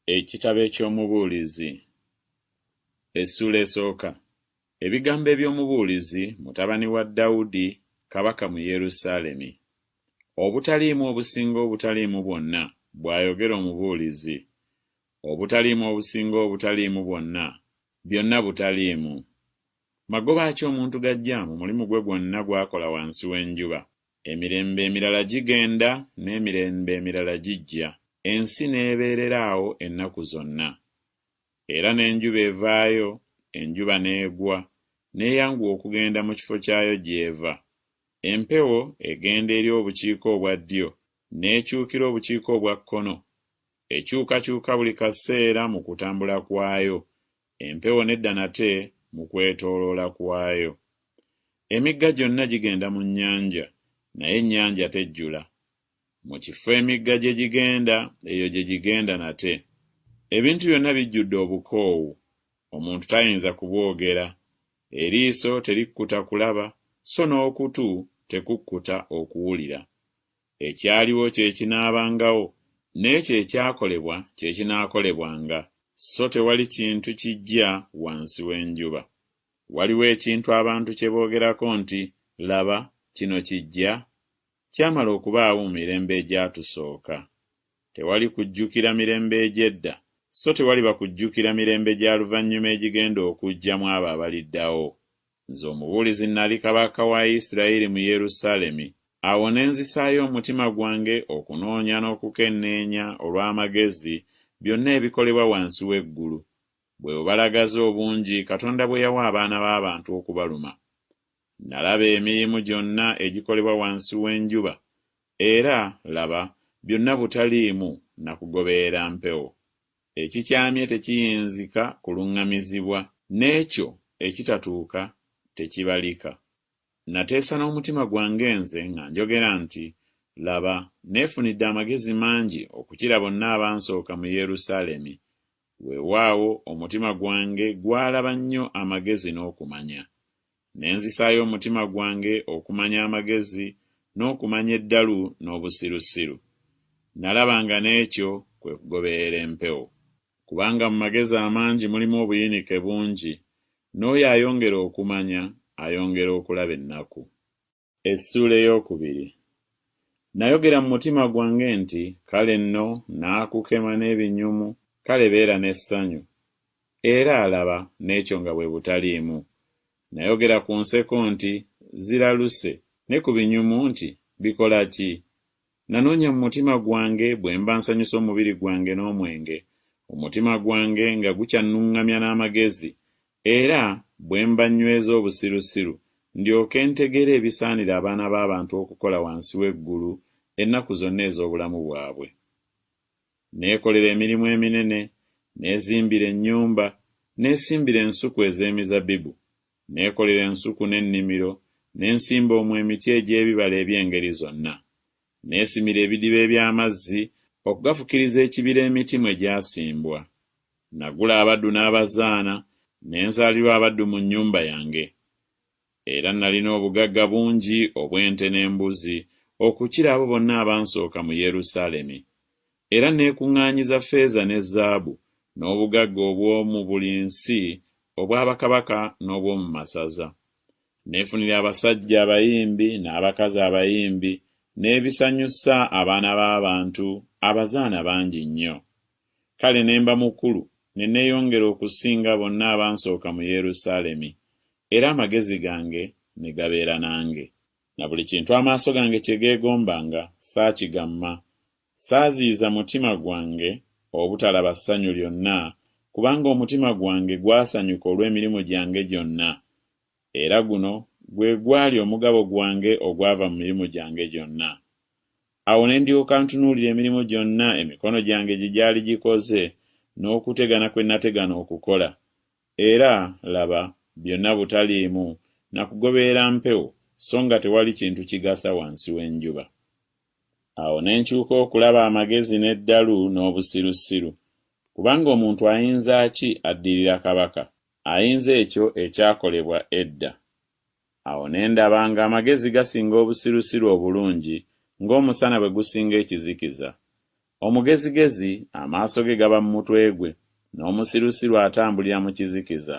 Ekitabo eky'omubuulizi. Essula esooka. Ebigambo eby'omubuulizi mutabani wa Dawudi kabaka mu Yerusaalemi. Obutaliimu obusinga obutaliimu bwonna, bw'ayogera omubuulizi. Obutaliimu obusinga obutaliimu bwonna, byonna butaliimu. Magoba ki omuntu gajja mu mulimu gwe gwonna gw'akola wansi w'enjuba? Emirembe emirala gigenda n'emirembe emirala gijja. Ensi n'ebeerera awo ennaku zonna. Era n'enjuba evaayo, enjuba n'egwa, n'eyanguwa okugenda mu kifo kyayo gy'eva. Empewo egenda eri obukiika obwa ddyo, n'ekyukira obukiika obwa kkono. Ekyukakyuka buli kaseera mu kutambula kwayo. Empewo nedda nate mu kwetooloola kwayo. Emigga gyonna gigenda mu nnyanja, naye ennyanja tejjula. Mu kifo emigga gye gigenda, eyo gye gigenda nate. Ebintu byonna bijjudde obukoowu, omuntu tayinza kubwogera. Eriiso terikkuta kulaba, so n'okutu tekukkuta okuwulira. Ekyaliwo kye kinaabangawo, n'ekyo ekyakolebwa kye kinaakolebwanga, so tewali kintu kijja wansi w'enjuba. Waliwo ekintu abantu kye boogerako nti, laba, kino kijja? Kyamala okubaawo mu mirembe egyatusooka. Tewali kujjukira mirembe egy'edda, so tewaliba kujjukira mirembe gya luvannyuma egigenda okujjamu abo abaliddawo. Nze omubuulizi nali kabaka wa Isirayiri mu Yerusaalemi. Awo ne nzisaayo omutima gwange okunoonya n'okukenneenya olw'amagezi byonna ebikolebwa wansi w'eggulu. Bwe bubalagaze obungi Katonda bwe yawa abaana b'abantu okubaluma. Nalaba emirimu gyonna egikolebwa wansi w'enjuba, era laba, byonna butaliimu na kugoberera mpewo. Ekikyamye tekiyinzika kuluŋŋamizibwa, n'ekyo ekitatuuka tekibalika. Nateesa n'omutima gwange nze nga njogera nti, laba, neefunidde amagezi mangi okukira bonna abansooka mu Yerusaalemi. Weewaawo omutima gwange gwalaba nnyo amagezi n'okumanya. Ne nzisaayo omutima gwange okumanya amagezi n'okumanya eddalu n'obusirusiru. Nalabanga n'ekyo kwe kugoberera empewo. Kubanga mu magezi amangi mulimu obuyinike bungi, n'oyo ayongera okumanya ayongera okulaba ennaku. Essula ey'okubiri. Nayogera mu mutima gwange nti, kale nno naakukema n'ebinyumu, kale beera n'essanyu. Era alaba, n'ekyo nga bwe butaliimu. Nayogera ku nseko nti, ziraluse, ne ku binyumu nti, bikola ki? Nanoonya mu mutima gwange bwe mba nsanyusa omubiri gwange n'omwenge, omutima gwange nga gukyannuŋŋamya n'amagezi, era bwe mba nyweza obusirusiru, ndyoke ntegeere ebisaanira abaana b'abantu okukola wansi w'eggulu ennaku zonna ez'obulamu bwabwe. Neekolera emirimu eminene, neezimbira ennyumba, neesimbira ensuku ez'emizabbibu, neekolera ensuku n'ennimiro, n'ensimba omwo emiti egy'ebibala eby'engeri zonna. Neesimira ebidiba eby'amazzi okugafukiriza ekibira emiti mwe gyasimbwa. Nagula abaddu n'abazaana, ne nzaalirwa abaddu mu nnyumba yange. Era nalina obugagga bungi obw'ente n'embuzi okukira abo bonna abansooka mu Yerusaalemi. Era neekuŋŋaanyiza ffeeza ne zaabu n'obugagga obw'omu buli nsi obw'abakabaka n'obw'omu masaza. Neefunira abasajja abayimbi n'abakazi abayimbi, n'ebisanyusa abaana b'abantu abazaana bangi nnyo. Kale ne mba mukulu, ne neeyongera okusinga bonna abansooka mu Yerusaalemi, era amagezi gange ne gabeera nange. Na buli kintu amaaso gange kye geegombanga saakigamma. Saaziyiza mutima gwange obutalaba ssanyu lyonna, kubanga omutima gwange gwasanyuka olw'emirimu gyange gyonna. Era guno gwe gwali omugabo gwange ogwava mu mirimu gyange gyonna. Awo ne ndyoka ntunuulira emirimu gyonna emikono gyange gye gyali gikoze, n'okutegana kwe nategana okukola. Era laba, byonna butaliimu na kugoberera mpewo, so nga tewali kintu kigasa wansi w'enjuba. Awo ne nkyuka okulaba amagezi n'eddalu n'obusirusiru. Kubanga omuntu ayinza ki addirira kabaka? Ayinza ekyo ekyakolebwa edda. Awo ne ndaba nga amagezi gasinga obusirusiru obulungi, ng'omusana bwe gusinga ekizikiza. Omugezigezi amaaso ge gaba mu mutwe gwe, n'omusirusiru atambulira mu kizikiza.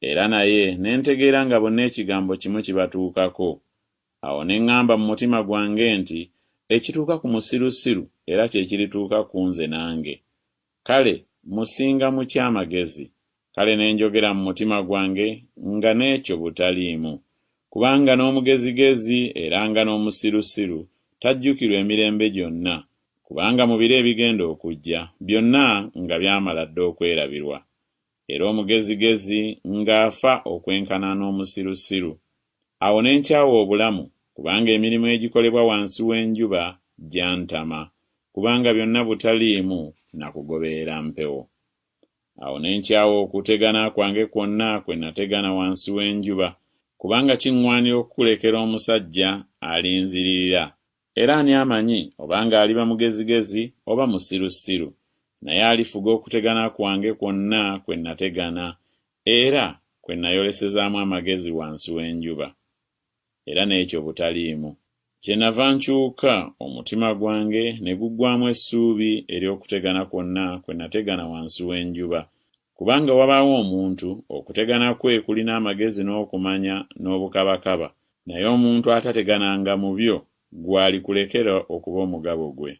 Era naye ne ntegeera nga bonna ekigambo kimu kibatuukako. Awo ne ŋŋamba mu mutima gwange nti ekituuka ku musirusiru era kye kirituuka ku nze nange. Kale musinga mu kyamagezi. Kale ne njogera mu mutima gwange nga n'ekyo butaliimu. Kubanga n'omugezigezi era nga n'omusirusiru tajjukirwa emirembe gyonna. Kubanga mu biro ebigenda okujja byonna nga byamala dda okwerabirwa. Era omugezigezi ng'afa okwenkana n'omusirusiru. Awo ne nkyawa obulamu, kubanga emirimu egikolebwa wansi w'enjuba gyantama, kubanga byonna butaliimu na kugoberera mpewo. Awo ne nkyawa okutegana kwange kwonna kwe nategana wansi w'enjuba, kubanga kiŋŋwanira okukulekera omusajja alinziririra. Era ani amanyi obanga aliba mugezigezi oba musirusiru, naye alifuga okutegana kwange kwonna kwe nategana era kwe nayolesezaamu amagezi wansi w'enjuba. Era n'ekyo butaliimu. Kyenava nkyuka omutima gwange ne guggwamu essuubi ery'okutegana kwonna kwe nategana wansi w'enjuba. Kubanga wabaawo omuntu okutegana kwe kulina amagezi n'okumanya n'obukabakaba, naye omuntu atategananga mu byo gwali kulekera okuba omugabo gwe.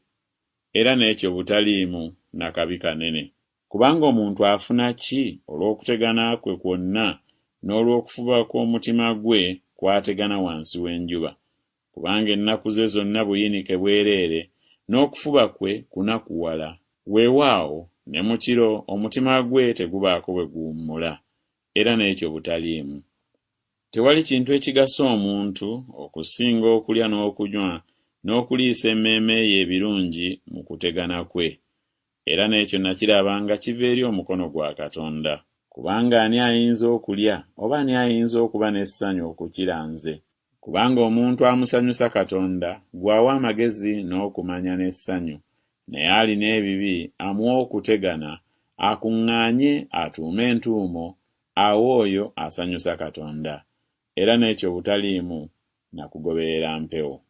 Era n'ekyo butaliimu na kabi kanene. Kubanga omuntu afuna ki olw'okutegana kwe kwonna n'olw'okufuba kw'omutima gwe kwategana wansi w'enjuba? Kubanga ennaku ze zonna buyinike bwereere, n'okufuba kwe kunakuwala. Weewaawo ne mu kiro omutima gwe tegubaako bwe guwummula. Era n'ekyo butaliimu. Tewali kintu ekigasa omuntu okusinga okulya n'okunywa n'okuliisa emmeeme ye ebirungi mu kutegana kwe. Era n'ekyo nakiraba nga kiva eri omukono gwa Katonda. Kubanga ani ayinza okulya oba ani ayinza okuba n'essanyu okukira nze? Kubanga omuntu amusanyusa Katonda gw'awa amagezi n'okumanya n'essanyu, naye alina ebibi amuwa okutegana, akuŋŋaanye atuume entuumo, awo oyo asanyusa Katonda. Era n'ekyo butaliimu na kugoberera mpewo.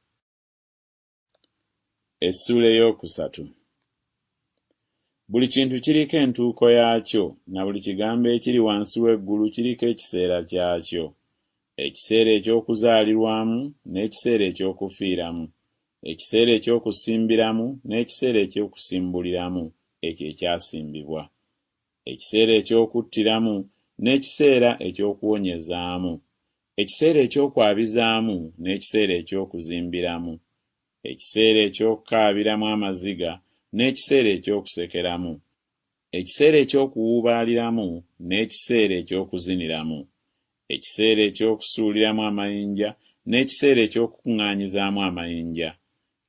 Essula ey'okusatu. Buli kintu kiriko entuuko yaakyo, na buli kigambo ekiri wansi w'eggulu kiriko ekiseera kyakyo. Ekiseera eky'okuzaalirwamu n'ekiseera eky'okufiiramu, ekiseera eky'okusimbiramu n'ekiseera eky'okusimbuliramu ekyo ekyasimbibwa, ekiseera eky'okuttiramu n'ekiseera eky'okuwonyezaamu, ekiseera eky'okwabizaamu n'ekiseera eky'okuzimbiramu, ekiseera eky'okukaabiramu amaziga n'ekiseera eky'okusekeramu, ekiseera eky'okuwuubaaliramu n'ekiseera eky'okuziniramu, ekiseera eky'okusuuliramu amayinja n'ekiseera eky'okukuŋŋaanyizaamu amayinja,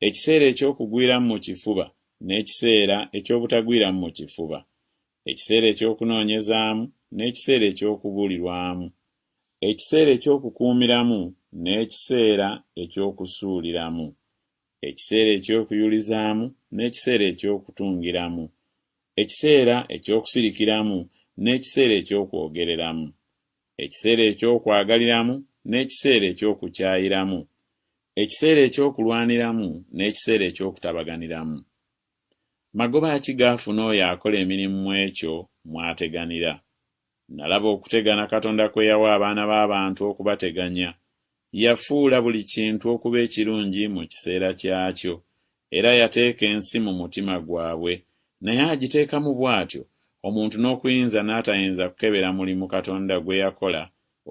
ekiseera eky'okugwiramu mu kifuba n'ekiseera eky'obutagwiramu mu kifuba, ekiseera eky'okunoonyezaamu n'ekiseera eky'okubuulirwamu, ekiseera eky'okukuumiramu n'ekiseera eky'okusuuliramu, ekiseera eky'okuyulizaamu n'ekiseera eky'okutungiramu, ekiseera eky'okusirikiramu n'ekiseera eky'okwogereramu, ekiseera eky'okwagaliramu n'ekiseera eky'okukyayiramu, ekiseera eky'okulwaniramu n'ekiseera eky'okutabaganiramu. Magoba ki gaafuna oyo akola emirimu mu ekyo mwateganira? Nalaba okutegana Katonda kwe yawa abaana b'abantu okubateganya. Yafuula buli kintu okuba ekirungi mu kiseera kyakyo, era yateeka ensi mu mutima gwabwe, naye agiteekamu bw'atyo omuntu n'okuyinza n'atayinza kukebera mulimu Katonda gwe yakola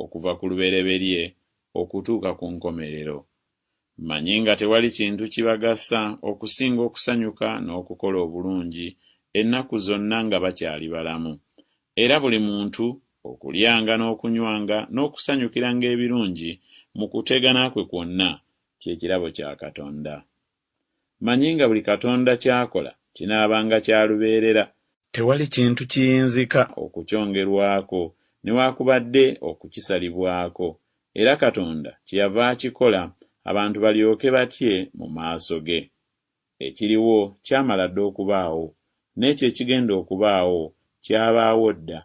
okuva ku lubereberye okutuuka ku nkomerero. Mmanyi nga tewali kintu kibagasa okusinga okusanyuka n'okukola obulungi ennaku zonna nga bakyali balamu. Era buli muntu okulyanga n'okunywanga n'okusanyukiranga ebirungi mu kutegana kwe kwonna ky'ekirabo kya Katonda. Mmanyi nga buli Katonda ky'akola kinaabanga kya lubeerera. Tewali kintu kiyinzika okukyongerwako newaakubadde okukisalibwako. Era Katonda kyeyava akikola abantu balyoke batye mu maaso ge. Ekiriwo kyamala dda okubaawo, n'ekyo ekigenda okubaawo kyabaawo dda,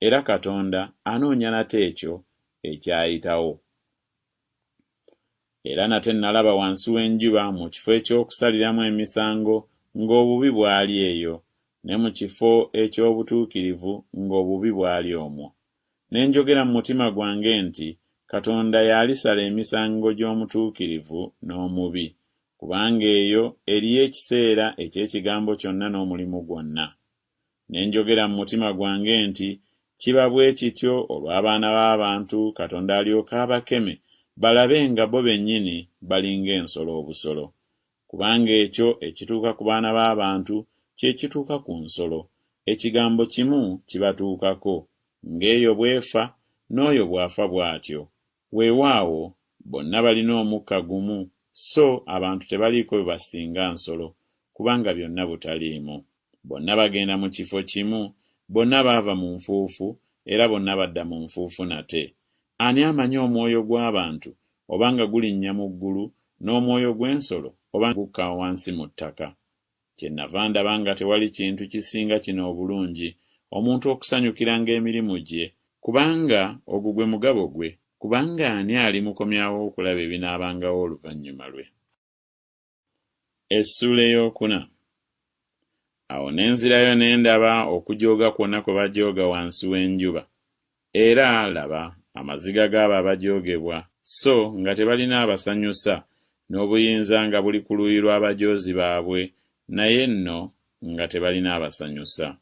era Katonda anoonya nate ekyo ekyayitawo. Era nate nalaba wansi w'enjuba mu kifo eky'okusaliramu emisango ng'obubi bwali eyo, ne mu kifo eky'obutuukirivu ng'obubi bwali omwo. Ne njogera mu mutima gwange nti Katonda yalisala emisango gy'omutuukirivu n'omubi, kubanga eyo eriyo ekiseera eky'ekigambo kyonna n'omulimu gwonna. Ne njogera mu mutima gwange nti kiba bwe kityo olw'abaana b'abantu Katonda alyoka abakeme balabe nga bo bennyini balinga ensolo obusolo. Kubanga ekyo ekituuka ku baana b'abantu kye kituuka ku nsolo. Ekigambo kimu kibatuukako, ng'eyo bw'efa n'oyo bw'afa bw'atyo. Weewaawo bonna balina omukka gumu, so abantu tebaliiko bye basinga nsolo, kubanga byonna butaliimu. Bonna bagenda mu kifo kimu, bonna baava mu nfuufu, era bonna badda mu nfuufu nate. Ani amanyi omwoyo gw'abantu obanga gulinnya mu ggulu, n'omwoyo gw'ensolo obanga gukka wansi mu ttaka? Kyennava ndaba nga tewali kintu kisinga kino obulungi omuntu okusanyukiranga emirimu gye, kubanga ogwo gwe mugabo gwe, kubanga ani alimukomyawo okulaba ebinaabangawo oluvannyuma lwe. Essula ey'okuna. Awo ne nzirayo ne ndaba okujooga kwonna kwe bajooga wansi w'enjuba. Era laba, amaziga g'abo abajoogebwa, so nga tebalina abasanyusa, n'obuyinza nga buli ku luuyi lw'abajoozi baabwe, naye nno nga tebalina abasanyusa.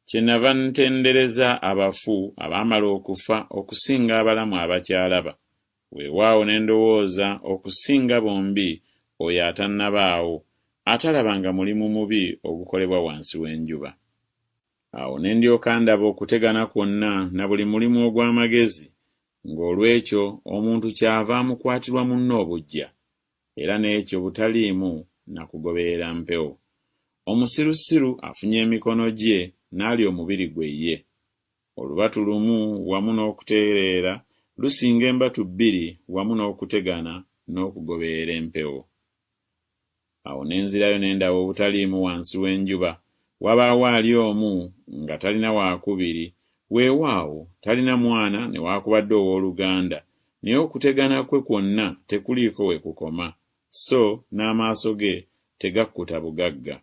Kyennava ntendereza abafu abaamala okufa okusinga abalamu abakyalaba. Weewaawo ne ndowooza okusinga bombi oyo atannabaawo, atalabanga mulimu mubi ogukolebwa wansi w'enjuba. Awo ne ndyoka ndaba okutegana kwonna na buli mulimu ogw'amagezi, ng'olwekyo omuntu kyava amukwatirwa munno obuggya, era n'ekyo butaliimu na kugoberera mpewo. Omusirusiru afunye emikono gye n'ali omubiri gwe ye. Olubatu lumu wamu n'okutereera lusinga embatu bbiri wamu n'okutegana n'okugoberera empewo. Awo ne nzirayo ne ndaba obutaliimu wansi w'enjuba, wabaawo ali omu nga talina waakubiri, weewaawo talina mwana newaakubadde ow'oluganda, naye okutegana kwe kwonna tekuliiko we kukoma, so n'amaaso ge tegakkuta bugagga.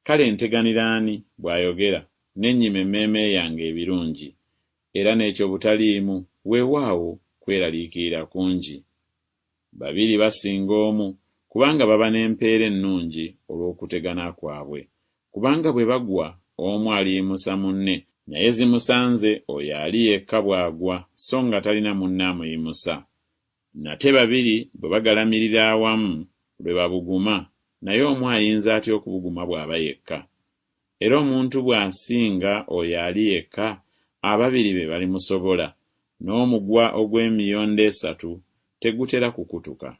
Kale nteganira ani bw'ayogera, n'ennyima emmeeme yange ebirungi, era n'ekyo butaliimu, weewaawo kweraliikirira kungi. Babiri basinga omu, kubanga baba n'empeera ennungi olw'okutegana kwabwe. Kubanga bwe bagwa omu aliyimusa munne, naye zimusanze oyo ali yekka bw'agwa, so nga talina munne amuyimusa. Nate babiri bwe bagalamirira awamu lwe babuguma, naye omu ayinza atya okubuguma bw'aba yekka? Era omuntu bw'asinga oyo ali yekka, ababiri be balimusobola, n'omugwa ogw'emiyondo 3 tegutera kukutuka.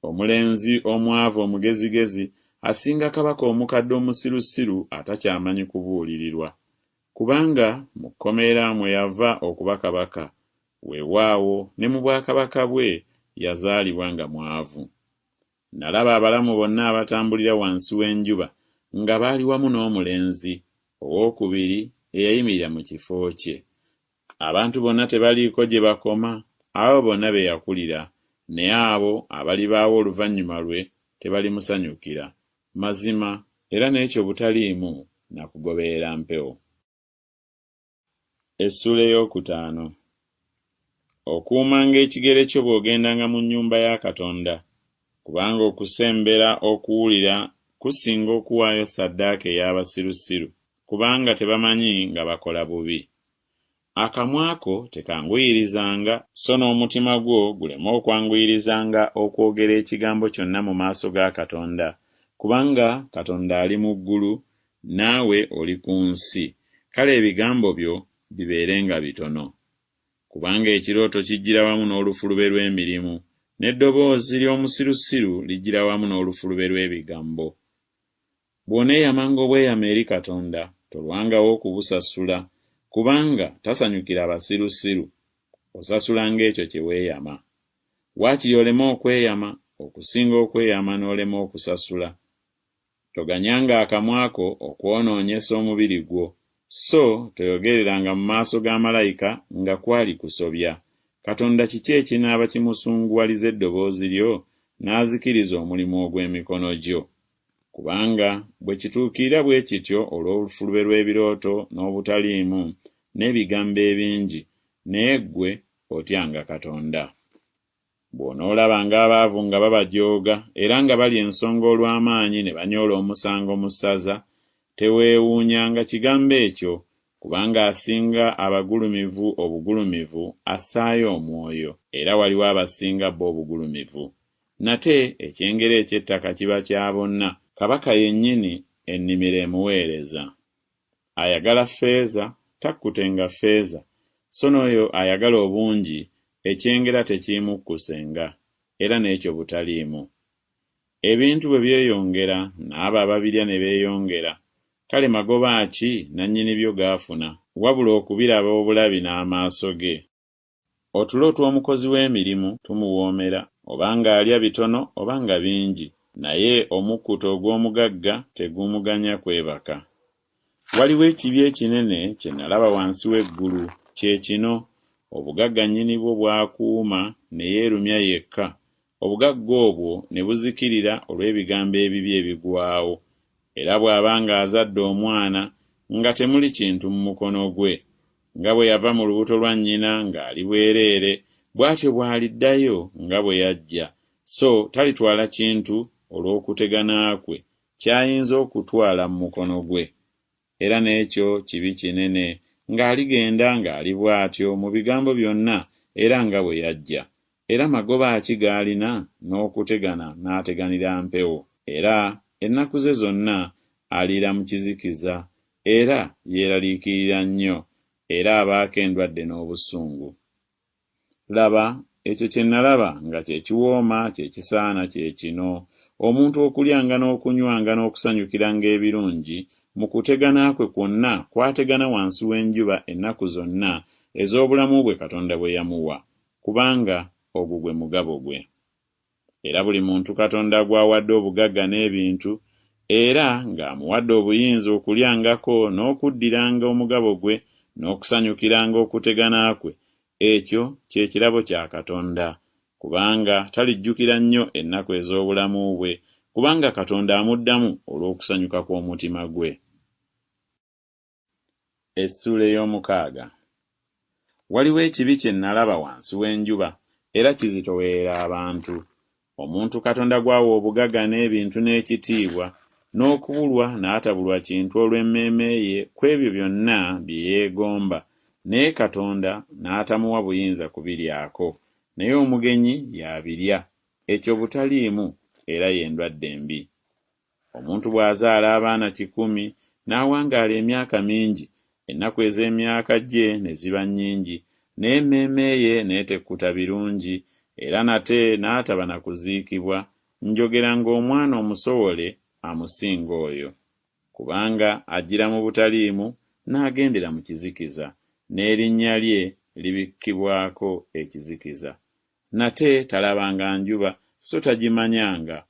Omulenzi omwavu omugezigezi asinga kabaka omukadde omusirusiru atakyamanyi kubuulirirwa, kubanga mu kkomera mwe yava okuba kabaka, weewaawo ne mu bwakabaka bwe yazaalibwa nga mwavu. Nalaba abalamu bonna abatambulira wansi w'enjuba nga baali wamu n'omulenzi owookubiri eyayimirira mu kifo kye. Abantu bonna tebaliiko gye bakoma, abo bonna be yakulira, naye abo abalibaawo oluvannyuma lwe tebalimusanyukira. Mazima, era n'ekyo butaliimu na kugoberera mpewo. Essula ey'okutaano. Okuumanga ekigere kyo bw'ogendanga mu nnyumba ya Katonda, kubanga okusembera okuwulira kusinga okuwaayo ssaddaaka ey'abasirusiru, kubanga tebamanyi nga bakola bubi. Akamwa ko tekanguyirizanga, so n'omutima gwo guleme okwanguyirizanga okwogera ekigambo kyonna mu maaso ga Katonda, kubanga Katonda ali mu ggulu, naawe oli ku nsi. Kale ebigambo byo bibeerenga bitono. Kubanga ekirooto kijjira wamu n'olufulube lw'emirimu, n'eddoboozi ly'omusirusiru lijjira wamu n'olufulube lw'ebigambo. Bw'oneeyamanga obweyamo eri Katonda, tolwangawo kubusasula, kubanga tasanyukira basirusiru. Osasula ng'ekyo kye weeyama. Waakiri oleme okweyama okusinga okweyama n'olema okusasula. Toganyanga akamwa ko okwonoonyesa omubiri gwo, so toyogereranga mu maaso ga malayika nga kwali kusobya. Katonda kiki ekinaaba kimusunguwaliza eddoboozi lyo n'azikiriza omulimu ogw'emikono gyo? kubanga bwe kituukirira bwe kityo olw'obufulube lw'ebirooto n'obutaliimu n'ebigambo ebingi, naye ggwe otyanga Katonda. Bw'onoolabanga abaavu nga babajooga era nga balya ensonga olw'amaanyi ne banyoola omusango mu ssaza, teweewuunyanga kigambo ekyo, kubanga asinga abagulumivu obugulumivu assaayo omwoyo, era waliwo abasinga bo obugulumivu. Nate ekyengera eky'ettaka kiba kya bonna, kabaka yennyini ennimiro emuweereza. Ayagala ffeeza takkutenga ffeeza, so n'oyo ayagala obungi ekyengera tekimukkusenga, era n'ekyo butaliimu. Ebintu bwe byeyongera n'abo ababirya ne beeyongera, kale magoba ki nannyini byo gaafuna, wabula okubiraba obulabi n'amaaso ge. Otulo tw'omukozi w'emirimu tumuwoomera, obanga alya bitono obanga bingi, naye omukkuto ogw'omugagga tegumuganya kwebaka. Waliwo ekibi ekinene kye nalaba wansi w'eggulu, kye kino: obugagga nnyini bwo bwakuuma ne yeerumya yekka, obugagga obwo ne buzikirira olw'ebigambo ebibi ebigwawo, era bw'aba ng'azadde omwana nga temuli kintu mu mukono gwe, nga bwe yava mu lubuto lwa nnyina ng'ali bwereere, bw'atyo bw'aliddayo nga bwe yajja, so talitwala kintu olw'okutegana kwe ky'ayinza okutwala mu mukono gwe. Era n'ekyo kibi kinene, ng'aligenda ng'ali bw'atyo mu bigambo byonna era nga bwe yajja. Era magoba ki g'alina n'okutegana n'ateganira mpewo? Era ennaku ze zonna aliira mu kizikiza, era yeeraliikirira nnyo, era abaako endwadde n'obusungu. Laba, ekyo kye nalaba nga kye kiwooma kye kisaana kye kino: omuntu okulyanga n'okunywanga n'okusanyukiranga ebirungi mu kutegana kwe kwonna kw'ategana wansi w'enjuba ennaku zonna ez'obulamu bwe Katonda bwe yamuwa, kubanga ogwo gwe mugabo gwe. Era buli muntu Katonda gw'awadde obugagga n'ebintu, era ng'amuwadde obuyinza okulyangako n'okuddiranga omugabo gwe n'okusanyukiranga okutegana kwe, ekyo kye kirabo kya Katonda, kubanga talijjukira nnyo ennaku ez'obulamu bwe, kubanga Katonda amuddamu olw'okusanyuka kw'omutima gwe. Essuula ey'omukaaga. Waliwo ekibi kye nalaba wansi w'enjuba, era kizitowerera abantu: omuntu Katonda gw'awa obugagga n'ebintu n'ekitiibwa, n'okubulwa n'atabulwa kintu olw'emmeeme ye ku ebyo byonna bye yeegomba, naye Katonda n'atamuwa buyinza kubiryako, naye omugenyi y'abirya. Ekyo butaliimu era y'endwadde embi. Omuntu bw'azaala abaana 100 n'awangaala emyaka mingi, ennaku ez'emyaka gye ne ziba nnyingi, naye emmeeme ye n'etekkuta birungi, era nate n'ataba na kuziikibwa, njogera ng'omwana omusowole amusinga oyo, kubanga ajjira mu butaliimu n'agendera mu kizikiza, n'erinnya lye libikkibwako ekizikiza. Nate talabanga njuba, so tagimanyanga,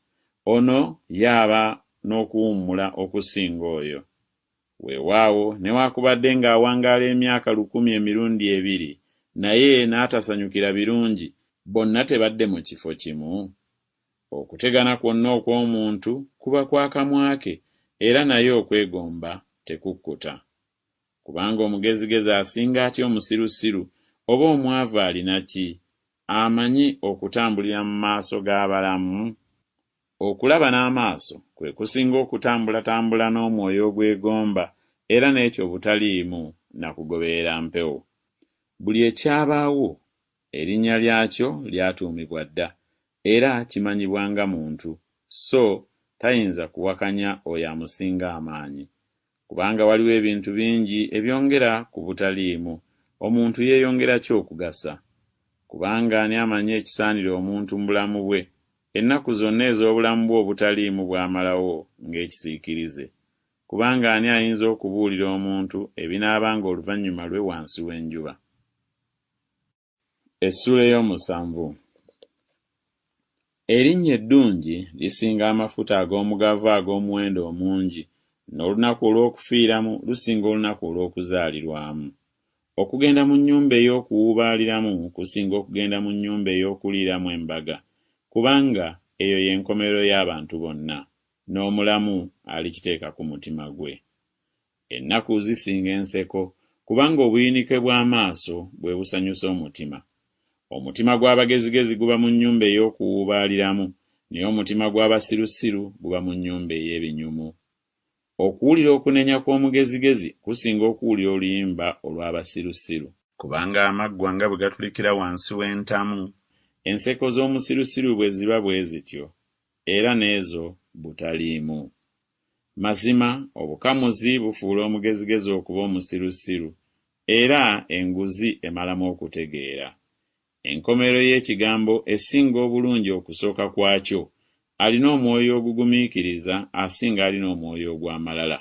ono yaaba n'okuwummula okusinga oyo. Weewaawo newaakubadde ng'awangaala emyaka 100 emirundi 2, naye n'atasanyukira birungi, bonna tebadde mu kifo kimu? Okutegana kwonna okw'omuntu kuba kwa kamwa ke, era naye okwegomba tekukkuta. Kubanga omugezigezi asinga atya omusirusiru, oba omwavu alina ki? Amanyi okutambulira mu maaso g'abalamu? Okulaba n'amaaso kwe kusinga okutambulatambula n'omwoyo ogwegomba, era n'ekyo butaliimu na kugoberera mpewo. Buli ekyabaawo erinnya lyakyo lyatuumibwa dda, era kimanyibwa nga muntu, so tayinza kuwakanya oyo amusinga amaanyi. Kubanga waliwo ebintu bingi ebyongera ku butaliimu, omuntu yeeyongera ki okugasa? Kubanga ani amanyi ekisaanira omuntu mu bulamu bwe, ennaku zonna ez'obulamu bwe obutaliimu bw'amalawo ng'ekisiikirize? Kubanga ani ayinza okubuulira omuntu ebinaabanga oluvannyuma lwe wansi w'enjuba? Essuula ey'omusanvu. Erinnya eddungi lisinga amafuta ag'omugavu ag'omuwendo omungi, n'olunaku olw'okufiiramu lusinga olunaku olw'okuzaalirwamu. Okugenda mu nnyumba ey'okuwuubaaliramu kusinga okugenda mu nnyumba ey'okuliiramu embaga, kubanga eyo y'enkomerero y'abantu bonna. n'omulamu alikiteeka ku mutima gwe. Ennaku zisinga enseko, kubanga obuyinike bw'amaaso bwe busanyusa omutima. Omutima gw'abagezigezi guba mu nnyumba ey'okuwuubaaliramu, naye omutima gw'abasirusiru guba mu nnyumba ey'ebinyumu. Okuwulira okunenya kw'omugezigezi kusinga okuwulira oluyimba olw'abasirusiru, kubanga amaggwa nga bwe gatulikira wansi w'entamu, enseko z'omusirusiru bwe ziba bwe zityo, era n'ezo butaliimu. Mazima obukamuzi bufuula omugezigezi okuba omusirusiru, era enguzi emalamu okutegeera. Enkomerero y'ekigambo esinga obulungi okusooka kwakyo, alina omwoyo ogugumiikiriza asinga alina omwoyo ogw'amalala.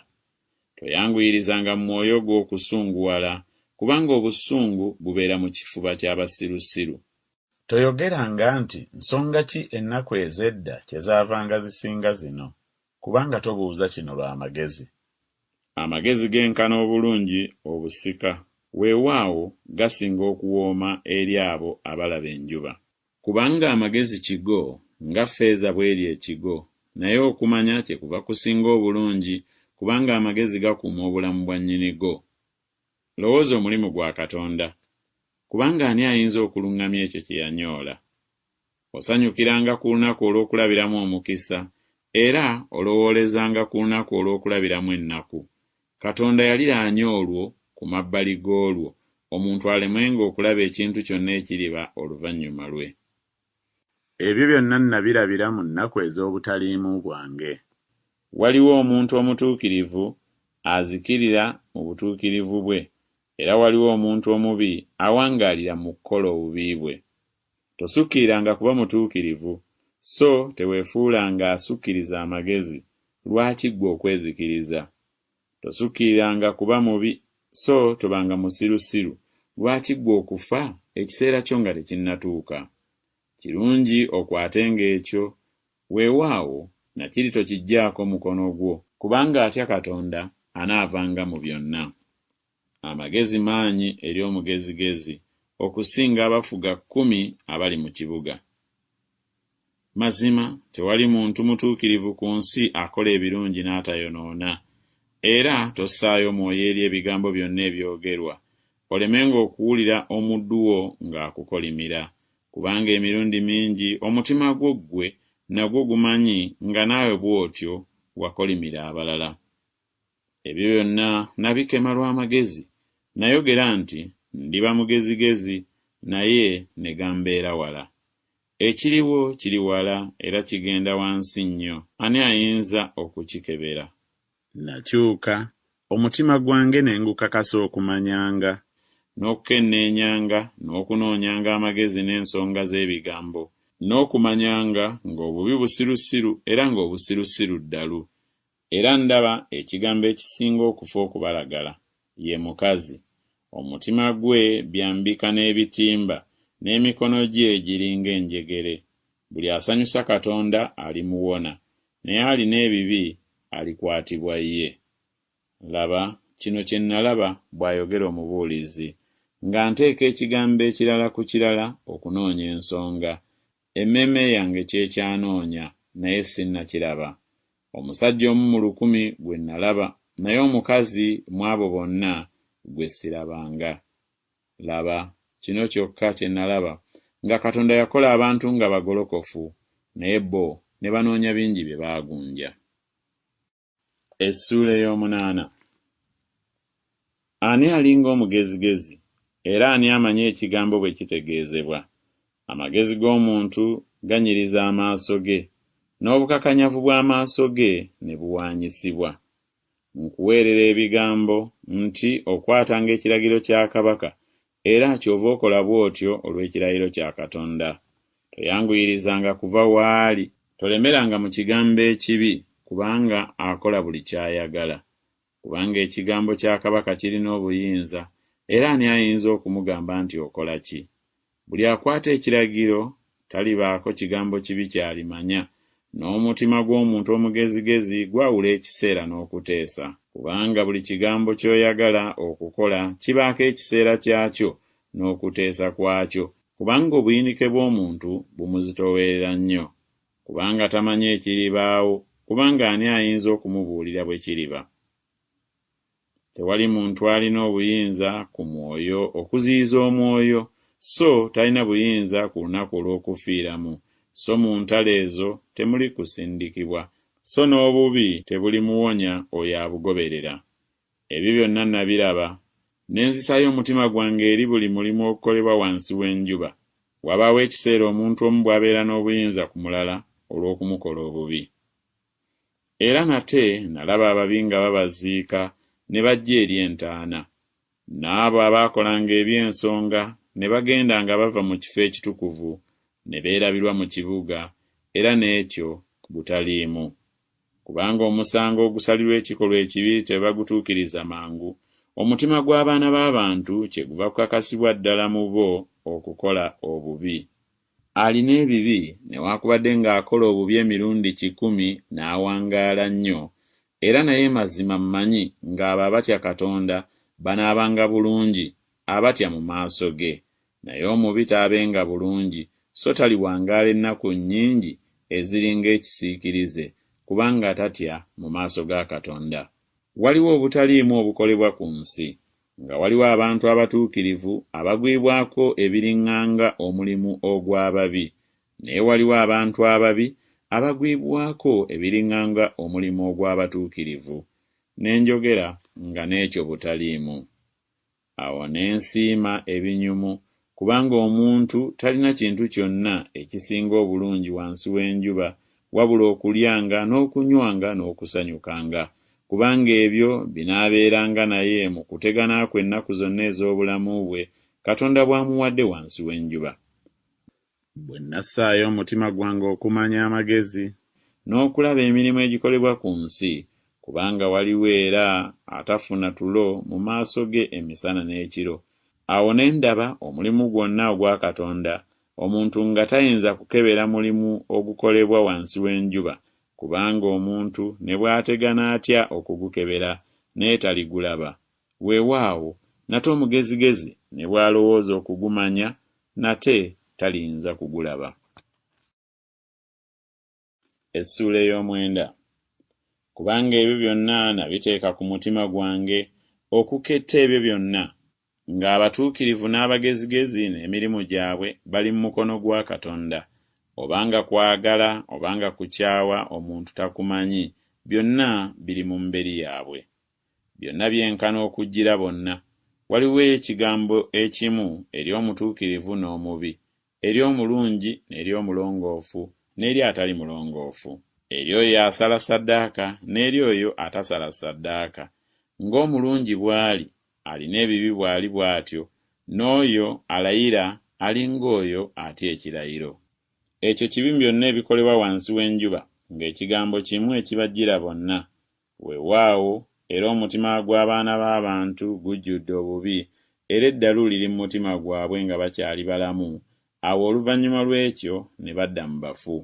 Toyanguyirizanga mu mwoyo gwo okusunguwala, kubanga obusungu bubeera mu kifuba ky'abasirusiru. Toyogeranga nti nsonga ki ennaku ez'edda kyezaavanga zisinga zino, kubanga tobuuza kino lw'amagezi. Amagezi genkana obulungi obusika, weewaawo gasinga okuwooma eri abo abalaba enjuba. Kubanga amagezi kigo, nga ffeeza bw'eri ekigo, naye okumanya kyekuva kusinga obulungi, kubanga amagezi gakuuma obulamu bwa nnyinigo. Lowooza omulimu gwa Katonda, kubanga ani ayinza okuluŋŋamya ekyo kye yanyoola? Osanyukiranga ku lunaku olw'okulabiramu omukisa, era olowoolezanga ku lunaku olw'okulabiramu ennaku. Katonda yaliraanya olwo ku mabbali g'olwo, omuntu alemenga okulaba ekintu kyonna ekiriba oluvannyuma lwe. Ebyo byonna nabirabira mu nnaku ez'obutaliimu bwange. Waliwo omuntu omutuukirivu azikirira mu butuukirivu bwe, era waliwo omuntu omubi awangaalira mu kukola obubi bwe. Tosukkiriranga kuba mutuukirivu, so teweefuulanga asukkiriza amagezi, lwaki ggwe okwezikiriza? Tosukkiriranga kuba mubi, so tobanga musirusiru, lwaki ggwe okufa ekiseera kyo nga tekinnatuuka? Kirungi okwatenga ekyo, weewaawo nakiri tokiggyaako mukono gwo, kubanga atya Katonda anaavanga mu byonna. Amagezi maanyi eri omugezigezi okusinga abafuga 10 abali mu kibuga. Mazima tewali muntu mutuukirivu ku nsi akola ebirungi n'atayonoona, era tossaayo mwoyo eri ebigambo byonna ebyogerwa, olemenga okuwulira omuddu wo ng'akukolimira, kubanga emirundi mingi omutima gwo ggwe nagwo gumanyi nga naawe bw'otyo wakolimira abalala. Ebyo byonna nabikema lw'amagezi, nayogera nti ndiba mugezigezi, naye ne gambeera wala. Ekiriwo kiri wala era kigenda wansi nnyo, ani ayinza okukikebera? Nakyuka omutima gwange ne ngukakasa okumanyanga, n'okukenneenyanga, n'okunoonyanga amagezi n'ensonga z'ebigambo, n'okumanyanga ng'obubi busirusiru era ng'obusirusiru ddalu. Era ndaba ekigambo ekisinga okufa okubalagala, ye mukazi. Omutima gwe byambika n'ebitimba, n'emikono gye giringa enjegere. Buli asanyusa Katonda alimuwona, naye alina ebibi alikwatibwa ye. Laba, kino kye nalaba, bw'ayogera omubuulizi, nga nteeka ekigambo ekirala ku kirala okunoonya ensonga. Emmeeme yange kyekyanoonya, naye sinnakiraba. Omusajja omu mu 1000 gwe nalaba, naye omukazi mu abo bonna gwe sirabanga. Laba, kino kyokka kye nalaba, nga Katonda yakola abantu nga bagolokofu, naye bo ne banoonya bingi bye baagunja. Essuula ey'omunaana. Ani alinga omugezigezi, era ani amanyi ekigambo bwe kitegeezebwa? Amagezi g'omuntu ganyiriza amaaso ge, n'obukakanyavu bw'amaaso ge ne buwaanyisibwa. Nkuweerera ebigambo nti okwatanga ekiragiro kya kabaka, era kyova okola bw'otyo olw'ekirayiro kya Katonda. Toyanguyirizanga kuva waali, tolemeranga mu kigambo ekibi, kubanga akola buli ky'ayagala. Kubanga ekigambo kya kabaka kirina obuyinza, era ani ayinza okumugamba nti okola ki? Buli akwata ekiragiro talibaako kigambo kibi kyalimanya, n'omutima gw'omuntu omugezigezi gwawula ekiseera n'okuteesa. Kubanga buli kigambo ky'oyagala okukola kibaako ekiseera kyakyo n'okuteesa kwakyo, kubanga obuyinike bw'omuntu bumuzitoowerera nnyo, kubanga tamanyi ekiribaawo kubanga ani ayinza okumubuulira bwe kiriba? Tewali muntu alina obuyinza ku mwoyo okuziyiza omwoyo, so talina buyinza ku lunaku olw'okufiiramu, so mu ntalo ezo temuli kusindikibwa, so n'obubi tebulimuwonya oyo abugoberera. Ebyo byonna nabiraba, ne nzisayo omutima gwange eri buli mulimu ogukolebwa wansi w'enjuba. Wabaawo ekiseera omuntu omu bw'abeera n'obuyinza ku mulala olw'okumukola obubi. Era nate nalaba ababi nga babaziika ne bajja eri entaana, n'abo abaakolanga eby'ensonga ne bagenda nga bava mu kifo ekitukuvu ne beerabirwa mu kibuga, era n'ekyo butaliimu. Kubanga omusango ogusalirwa ekikolwa ekibi tebagutuukiriza mangu, omutima gw'abaana b'abantu kyeguva kukakasibwa ddala mu bo okukola obubi. Alina ebibi newaakubadde ng'akola obubi emirundi 100 n'awangaala nnyo, era naye mazima mmanyi ng'abo abatya Katonda banaabanga bulungi, abatya mu maaso ge. Naye omubi taabenga bulungi, so taliwangaala ennaku nnyingi eziringa ekisiikirize, kubanga tatya mu maaso ga Katonda. Waliwo obutaliimu obukolebwa ku nsi, nga waliwo abantu abatuukirivu abagwibwako ebiriŋŋanga omulimu ogw'ababi, naye waliwo abantu ababi abagwibwako ebiriŋŋanga omulimu ogw'abatuukirivu, n'enjogera nga n'ekyo butaliimu. Awo ne nsiima ebinyumu, kubanga omuntu talina kintu kyonna ekisinga obulungi wansi w'enjuba wabula okulyanga n'okunywanga n'okusanyukanga, kubanga ebyo binaabeeranga naye mu kutegana kwe ennaku zonna ez'obulamu bwe Katonda bw'amuwadde wansi w'enjuba. Bwe nassaayo omutima gwange okumanya amagezi n'okulaba emirimu egikolebwa ku nsi, kubanga waliwo era atafuna tulo mu maaso ge emisana n'ekiro. Awo ne ndaba omulimu gwonna ogwa Katonda, omuntu nga tayinza kukebera mulimu ogukolebwa wansi w'enjuba, kubanga omuntu ne bw'ategana atya okugukebera naye taligulaba. Weewaawo nate omugezigezi ne bw'alowooza okugumanya nate taliyinza kugulaba. Essuula ey'omwenda. Kubanga ebyo byonna nabiteeka ku mutima gwange okuketta ebyo byonna, ng'abatuukirivu n'abagezigezi n'emirimu gyabwe bali mu mukono gwa Katonda. Obanga kwagala obanga kukyawa omuntu takumanyi, byonna biri mu mberi yaabwe. Byonna byenkana okujjira bonna. Waliwo ekigambo ekimu eri omutuukirivu n'omubi, eri omulungi n'eri omulongoofu n'eri atali mulongoofu, eri oyo asala ssaddaaka n'eri oyo atasala ssaddaaka. Ng'omulungi bw'ali alina ebibi bw'ali bw'atyo, n'oyo alayira ali ng'oyo atya ekirayiro. Ekyo kibi byonna ebikolebwa wansi w'enjuba, ng'ekigambo kimu ekibajjira bonna. Weewaawo era omutima gw'abaana b'abantu gujjudde obubi, era eddalu liri mu mutima gwabwe nga bakyali balamu. Awo oluvannyuma lw'ekyo ne badda mu bafu.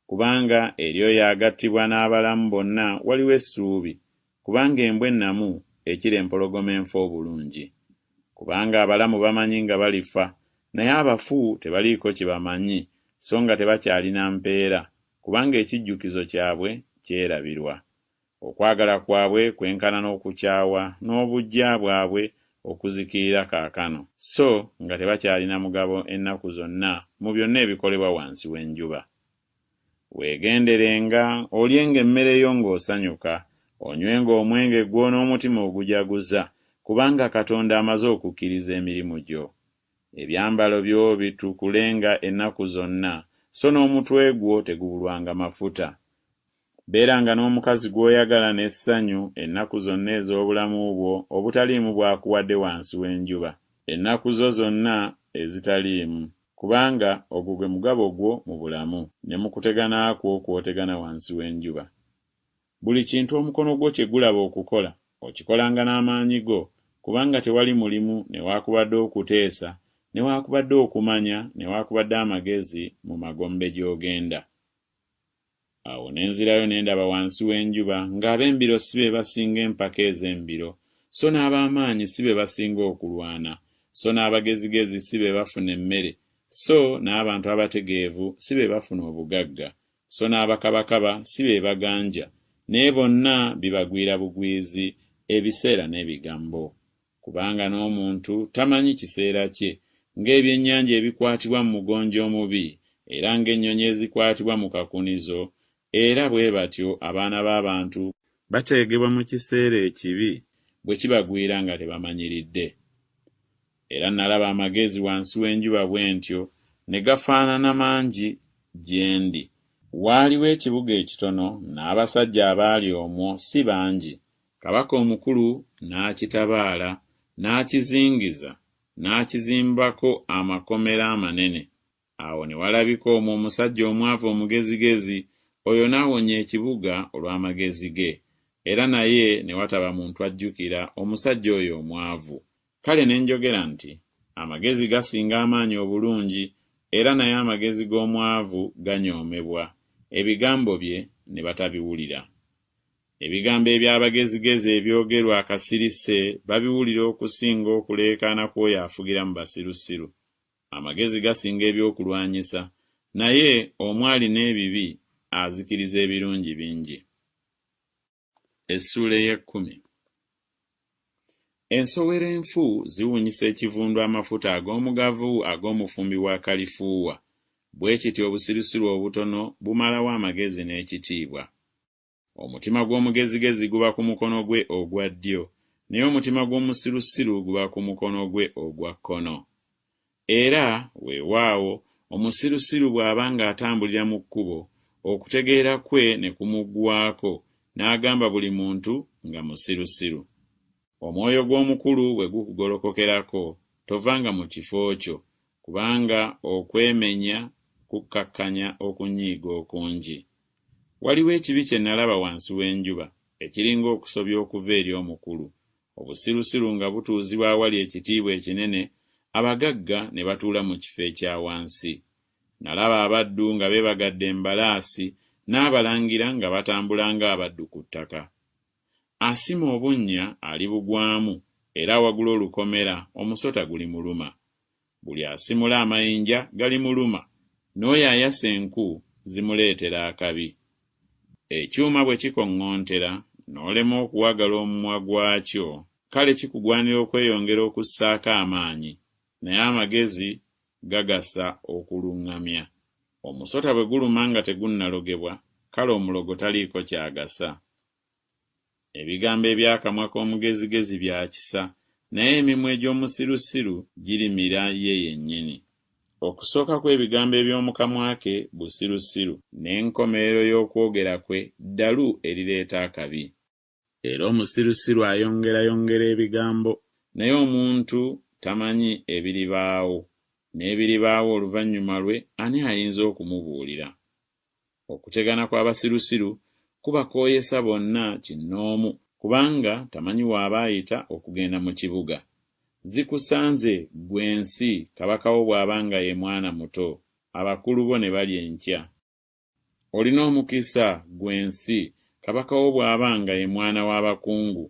Kubanga eri oyo agattibwa n'abalamu bonna waliwo essuubi, kubanga embwa ennamu ekira empologoma enfa obulungi. Kubanga abalamu bamanyi nga balifa, naye abafu tebaliiko kye bamanyi, so nga tebakyalina mpeera, kubanga ekijjukizo kyabwe kyerabirwa. Okwagala kwabwe kwenkana n'okukyawa n'obujja bwabwe okuzikirira kaakano, so nga tebakyalina mugabo ennaku zonna mu byonna ebikolebwa wansi w'enjuba. Weegenderenga olyenga emmere yo ng'osanyuka, onywenga omwenge gwo n'omutima ogujaguza, kubanga Katonda amaze okukkiriza emirimu gyo. Ebyambalo byo bitukulenga ennaku zonna, so n'omutwe gwo tegubulwanga mafuta. Beeranga n'omukazi gw'oyagala n'essanyu ennaku zonna ez'obulamu bwo obutaliimu bw'akuwadde wansi w'enjuba, ennaku zo zonna ezitaliimu, kubanga ogwo gwe mugabo gwo mu bulamu ne mu kutegana kwo kw'otegana wansi w'enjuba. Buli kintu omukono gwo kye gulaba okukola, okikolanga n'amaanyi go, kubanga tewali mulimu newaakubadde okuteesa, newaakubadde okumanya, newaakubadde amagezi mu magombe gy'ogenda. Awo ne nzirayo ne ndaba wansi w'enjuba ng'ab'embiro si be basinga empaka ez'embiro, so n'ab'amaanyi si be basinga okulwana, so n'abagezigezi si be bafuna emmere, so n'abantu abategeevu si be bafuna obugagga, so n'abakabakaba si be baganja, naye bonna bibagwira bugwizi ebiseera n'ebigambo. Kubanga n'omuntu tamanyi kiseera kye, ng'ebyennyanja ebikwatibwa mu mugonjo omubi, era ng'ennyonyi ezikwatibwa mu kakunizo, era bwe batyo abaana b'abantu bateegebwa mu kiseera ekibi bwe kibagwira nga tebamanyiridde. Era nalaba amagezi wansi w'enjuba bwe ntyo ne gafaanana mangi gye ndi. Waaliwo ekibuga ekitono, n'abasajja abaali omwo si bangi. Kabaka omukulu n'akitabaala, n'akizingiza, n'akizimbako amakomera amanene. Awo ne walabika omwo omusajja omwavu omugezigezi, oyo n'awonya ekibuga olw'amagezi ge, era naye ne wataba muntu ajjukira omusajja oyo omwavu. Kale ne njogera nti amagezi gasinga amaanyi obulungi, era naye amagezi g'omwavu ganyoomebwa, ebigambo bye ne batabiwulira. Ebigambo eby'abagezigezi ebyogerwa akasirise babiwulira okusinga okuleekaana kw'oyo afugira mu basirusiru. Amagezi gasinga ebyokulwanyisa, naye omwali n'ebibi azikiriza ebirungi bingi. Essuula ey'ekkumi. Ensowero enfu ziwunyisa ekivundu amafuta ag'omugavu ag'omufumbi wa kalifuuwa, bwe kityo obusirusiru obutono bumalawo amagezi n'ekitiibwa. Omutima gw'omugezigezi guba ku mukono gwe ogwa ddyo, naye omutima gw'omusirusiru guba ku mukono gwe ogwa kkono. Era weewaawo omusirusiru bw'aba ng'atambulira mu kkubo, okutegeera kwe ne kumuggwaako, n'agamba buli muntu nga musirusiru. Omwoyo gw'omukulu bwe gukugolokokerako, tovanga mu kifo kyo, kubanga okwemenya kukkakkanya okunyiiga okungi. Waliwo ekibi kye nalaba wansi w'enjuba, ekiringa okusobya okuva eri omukulu. Obusirusiru nga butuuzibwa awali ekitiibwa ekinene, abagagga ne batuula mu kifo ekya wansi. Nalaba abaddu nga beebagadde embalaasi, n'abalangira nga batambula ng'abaddu ku ttaka. Asima obunnya alibugwamu, era awagula olukomera omusota gulimuluma. Buli asimula amayinja galimuluma, n'oyo ayasa enku zimuleetera akabi. Ekyuma bwe kikoŋŋoontera n'olema okuwagala omumwa gwakyo, kale kikugwanira okweyongera okussaako amaanyi, naye amagezi gagasa okuluŋŋamya. Omusota bwe guluma nga tegunnalogebwa, kale omulogo taliiko kyagasa. Ebigambo eby'akamwa k'omugezigezi bya kisa, naye emimwa egy'omusirusiru girimira ye yennyini. Okusooka kw'ebigambo eby'omu kamwa ke busirusiru, n'enkomerero y'okwogera kwe ddalu erireeta akabi. Era omusirusiru ayongerayongera ebigambo, naye omuntu tamanyi ebiribaawo, n'ebiribaawo oluvannyuma lwe ani ayinza okumubuulira. Okutegana kw'abasirusiru kuba kw'oyesa bonna kinnoomu, kubanga tamanyi w'aba ayita okugenda mu kibuga. Zikusanze ggwe ensi, kabaka wo bw'aba nga ye mwana muto, abakulu bo ne balya enkya. Olina omukisa ggwe ensi, kabaka wo bw'aba nga ye mwana w'abakungu,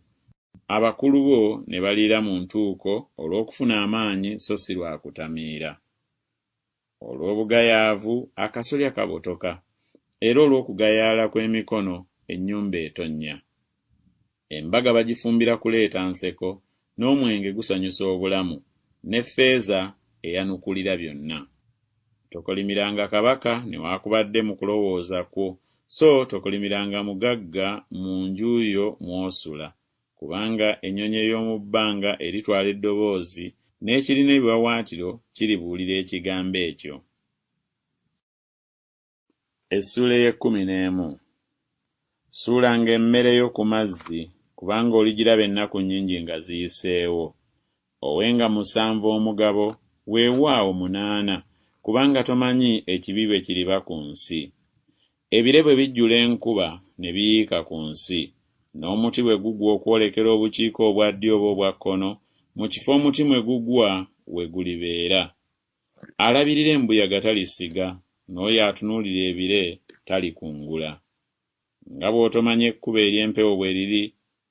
abakulu bo ne baliira mu ntuuko olw'okufuna amaanyi so si lwa kutamiira. Olw'obugayaavu akasolya kabotoka, era olw'okugayaala kw'emikono ennyumba etonnya. Embaga bagifumbira kuleeta nseko, n'omwenge gusanyusa obulamu, n'effeeza eyanukulira byonna. Tokolimiranga kabaka newaakubadde mu kulowooza kwo, so tokolimiranga mugagga mu nju yo mw'osula, kubanga ennyonyi ey'omu bbanga eritwala eddoboozi, n'ekirina ebiwawaatiro kiribuulira ekigambo ekyo. Essuula ey'ekkumi-n'emu. Suulanga emmere yo ku mazzi, kubanga oligiraba ennaku nnyingi nga ziyiseewo. Owenga 7 omugabo, weewaawo 8, kubanga tomanyi ekibi bwe kiriba ku nsi. Ebire bwe bijjula enkuba ne biyiika ku nsi, n'omuti bwe gugwa okwolekera obukiiko obwa ddyo oba obwa kkono, mu kifo omuti mwe gugwa we gulibeera. Alabirira embuyaga talisiga, n'oyo atunuulira ebire talikungula. Nga bw'otomanya ekkubo ery'empewo bwe riri,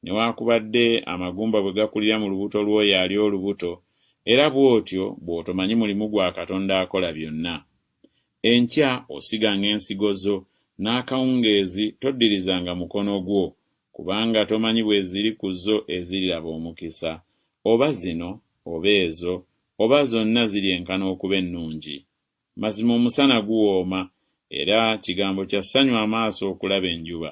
newaakubadde amagumba bwe gakulira mu lubuto lw'oyo ali olubuto, era bw'otyo bw'otomanyi mulimu gwa Katonda akola byonna. Enkya osiganga ensigo zo, n'akawungeezi toddirizanga mukono gwo, kubanga tomanyi bwe ziri ku zo eziriraba omukisa, oba zino oba ezo, oba zonna ziri enkana okuba ennungi. Mazima omusana guwooma, era kigambo kya ssanyu amaaso okulaba enjuba.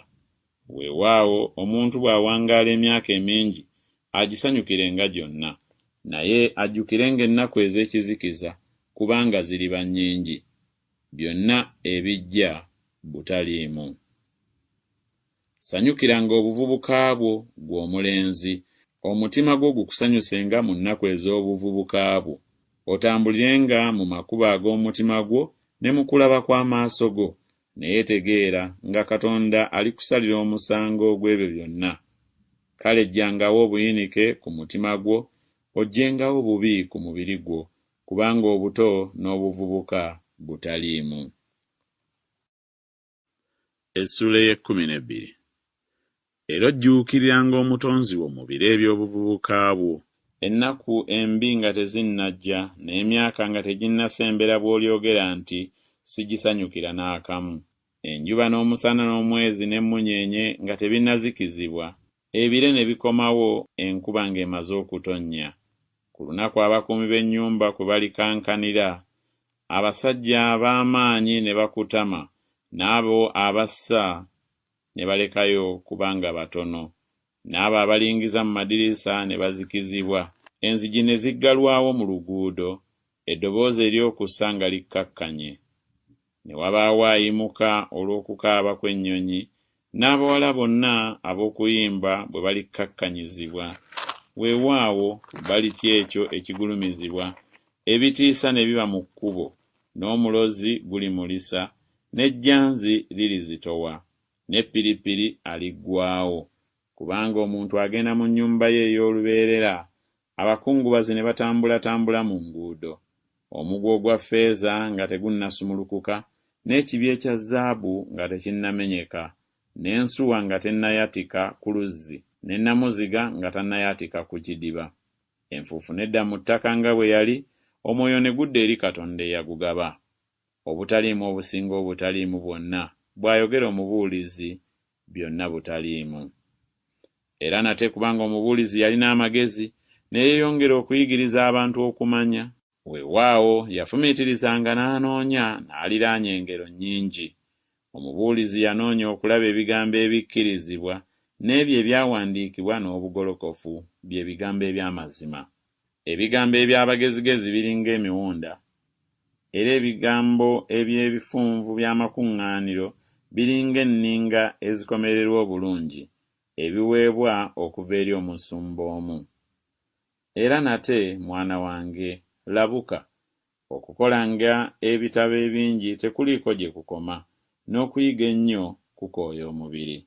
Weewaawo omuntu bw'awangaala emyaka emingi agisanyukirenga gyonna, naye ajjukirenga ennaku ez'ekizikiza, kubanga ziriba nnyingi. Byonna ebijja butaliimu. Sanyukiranga obuvubuka bwo ggwe omulenzi, omutima gwo gukusanyusenga mu nnaku ez'obuvubuka bwo. Otambulirenga mu makubo ag'omutima gwo ne mu kulaba kw'amaaso go, naye tegeera nga Katonda alikusalira omusango gw'ebyo byonna. Kale ejjangawo obuyinike ku mutima gwo, oggyengawo bubi ku mubiri gwo, kubanga obuto n'obuvubuka butaliimu. Essula y'e12. Era ojjuukiriranga Omutonzi wo mu biro eby'obuvubuka bwo, ennaku embi nga tezinnajja, n'emyaka nga teginnasembera bw'olyogera nti sigisanyukira n'akamu. Enjuba n'omusana n'omwezi n'emmunyeenye nga tebinnazikizibwa, ebire ne bikomawo enkuba ng'emaze okutonnya. Ku lunaku abakuumi b'ennyumba kwe balikankanira, abasajja ab'amaanyi ne bakutama, n'abo abassa ne balekayo kubanga batono, n'abo abalingiza mu madirisa ne bazikizibwa. Enzigi ne ziggalwawo mu luguudo, eddoboozi ery'okussa nga likkakkanye. Ne wabaawo ayimuka olw'okukaaba kw'ennyonyi, n'abawala bonna ab'okuyimba bwe balikkakkanyizibwa. Weewaawo balitya ekyo ekigulumizibwa, ebitiisa ne biba mu kkubo, n'omulozi gulimulisa, n'ejjanzi lirizitowa, n'eppiripiri aliggwaawo. Kubanga omuntu agenda mu nnyumba ye ey'olubeerera, abakungubazi ne batambulatambula mu nguudo, omugwa ogwa ffeeza nga tegunnasumulukuka, n'ekibi ekya zaabu nga tekinnamenyeka, n'ensuwa nga tennayatika ku luzzi, ne nnamuziga nga tannayatika ku kidiba. Enfuufu nedda mu ttaka nga bwe yali, omwoyo ne gudda eri Katonda eyagugaba. Obutaliimu obusinga obutaliimu bwonna, bw'ayogera omubuulizi, byonna butaliimu. Era nate kubanga omubuulizi yalina amagezi, ne yeeyongera okuyigiriza abantu okumanya. Weewaawo yafumiitirizanga n'anoonya, n'aliraanya engero nnyingi. Omubuulizi yanoonya okulaba ebigambo ebikkirizibwa, n'ebyo ebyawandiikibwa n'obugolokofu, bye bigambo eby'amazima. Ebigambo eby'abagezigezi biri ng'emiwunda, era ebigambo eby'ebifunvu by'amakuŋŋaaniro biri ng'enninga ezikomererwa obulungi, ebiweebwa okuva eri omusumba omu. Era nate, mwana wange, labuka, okukolanga ebitabo ebingi tekuliiko gye kukoma, n'okuyiga ennyo kukooya omubiri.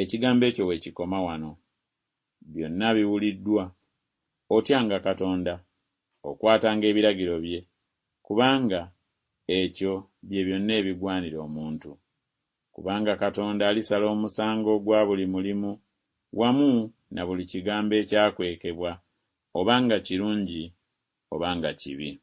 Ekigambo ekyo we kikoma wano. Byonna biwuliddwa. Otyanga Katonda, okwatanga ebiragiro bye, kubanga ekyo bye byonna ebigwanira omuntu. Kubanga Katonda alisala omusango gwa buli mulimu, wamu na buli kigambo ekyakwekebwa, obanga kirungi obanga kibi.